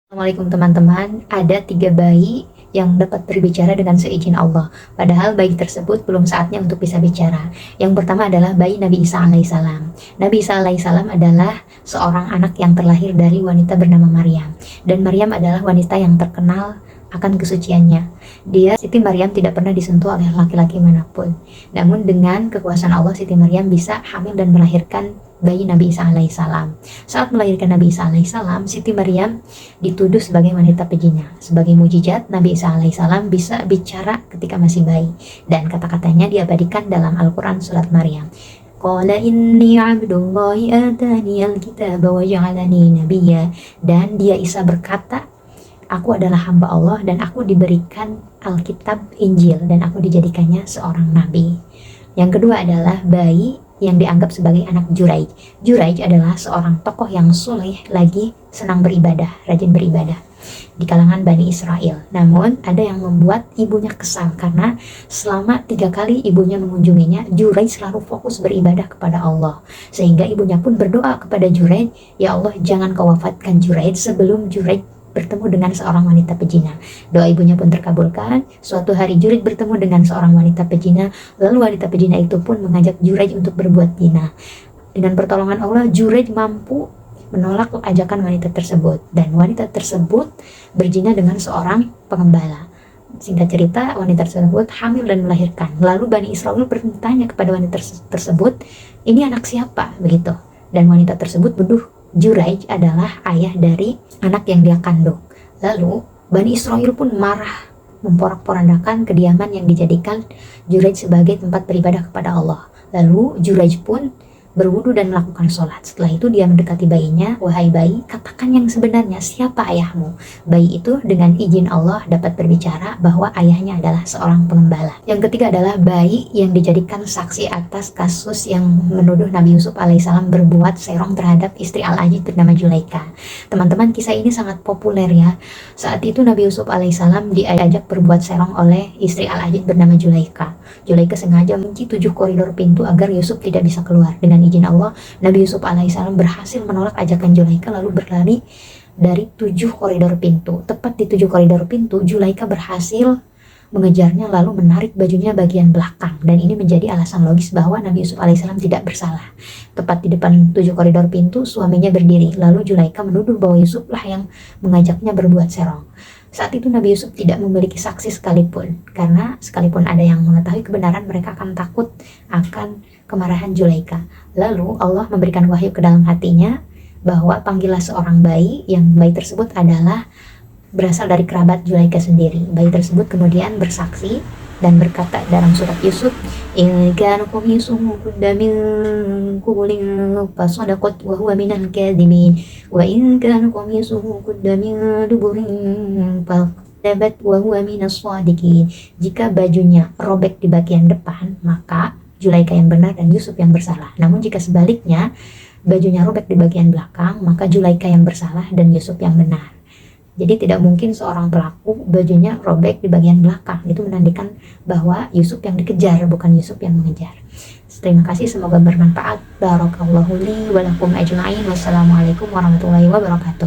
Assalamualaikum teman-teman, ada 3 bayi yang dapat berbicara dengan seizin Allah. Padahal bayi tersebut belum saatnya untuk bisa bicara. Yang pertama adalah bayi Nabi Isa alaihissalam. Nabi Isa alaihissalam adalah seorang anak yang terlahir dari wanita bernama Maryam. Dan Maryam adalah wanita yang terkenal akan kesuciannya. Siti Maryam tidak pernah disentuh oleh laki-laki manapun. Namun dengan kekuasaan Allah, Siti Maryam bisa hamil dan melahirkan bayi Nabi Isa alaihissalam. Saat melahirkan Nabi Isa alaihissalam, Siti Maryam dituduh sebagai wanita pezina. Sebagai mujizat, Nabi Isa alaihissalam bisa bicara ketika masih bayi, dan kata-katanya diabadikan dalam Al-Quran surat Maryam. Qala inni abdullahi atani al-kitaba wa ja'alani nabiyya. Dan dia Isa berkata, aku adalah hamba Allah dan aku diberikan Alkitab Injil dan aku dijadikannya seorang nabi. Yang kedua adalah bayi yang dianggap sebagai anak Juraij. Juraij adalah seorang tokoh yang soleh, lagi senang beribadah, rajin beribadah di kalangan Bani Israel. Namun ada yang membuat ibunya kesal karena selama 3 kali ibunya mengunjunginya, Juraij selalu fokus beribadah kepada Allah. Sehingga ibunya pun berdoa kepada Juraij, ya Allah, jangan kau wafatkan Juraij sebelum Juraij bertemu dengan seorang wanita pezina. Doa ibunya pun terkabulkan. Suatu hari Juraij bertemu dengan seorang wanita pezina, lalu wanita pezina itu pun mengajak Juraij untuk berbuat zina. Dengan pertolongan Allah, Juraij mampu menolak ajakan wanita tersebut, dan wanita tersebut berzina dengan seorang pengembala. Singkat cerita, wanita tersebut hamil dan melahirkan. Lalu Bani Israel bertanya kepada wanita tersebut, ini anak siapa? Begitu. Dan wanita tersebut menuduh Juraij adalah ayah dari anak yang dia kandung. Lalu Bani Israel pun marah, memporak-porandakan kediaman yang dijadikan Juraij sebagai tempat beribadah kepada Allah. Lalu Juraij pun berwudu dan melakukan sholat. Setelah itu dia mendekati bayinya, wahai bayi, katakan yang sebenarnya, siapa ayahmu? Bayi itu dengan izin Allah dapat berbicara bahwa ayahnya adalah seorang pengembala. Yang ketiga adalah bayi yang dijadikan saksi atas kasus yang menuduh Nabi Yusuf alaihissalam berbuat serong terhadap istri Al-Aziz bernama Zulaikha. Teman-teman, kisah ini sangat populer ya. Saat itu Nabi Yusuf alaihissalam diajak berbuat serong oleh istri Al-Aziz bernama Zulaikha. Zulaikha sengaja mengunci 7 koridor pintu agar Yusuf tidak bisa keluar. Dengan izin Allah, Nabi Yusuf alaihissalam berhasil menolak ajakan Zulaikha lalu berlari dari 7 koridor pintu. Tepat di 7 koridor pintu, Zulaikha berhasil mengejarnya lalu menarik bajunya bagian belakang, dan ini menjadi alasan logis bahwa Nabi Yusuf alaihissalam tidak bersalah. Tepat di depan 7 koridor pintu, suaminya berdiri, lalu Zulaikha menuduh bahwa Yusuf lah yang mengajaknya berbuat serong. Saat itu Nabi Yusuf tidak memiliki saksi sekalipun, karena sekalipun ada yang mengetahui kebenaran, mereka akan takut akan kemarahan Zulaikha. Lalu Allah memberikan wahyu ke dalam hatinya bahwa panggillah seorang bayi, yang bayi tersebut adalah berasal dari kerabat Zulaikha sendiri. Bayi tersebut kemudian bersaksi dan berkata dalam surat Yusuf, in kana qamisuhu qudda min qubulin fasadaqat wa huwa minal kadhibin wa in kana qamisuhu qudda min duburin fakadzabat wa huwa minas shadiqin. Jika bajunya robek di bagian depan, maka Zulaikha yang benar dan Yusuf yang bersalah. Namun jika sebaliknya, bajunya robek di bagian belakang, maka Zulaikha yang bersalah dan Yusuf yang benar. Jadi tidak mungkin seorang pelaku bajunya robek di bagian belakang. Itu menandakan bahwa Yusuf yang dikejar, bukan Yusuf yang mengejar. Terima kasih, semoga bermanfaat. Barakallahu li wa lakum ajma'in. Wassalamualaikum warahmatullahi wabarakatuh.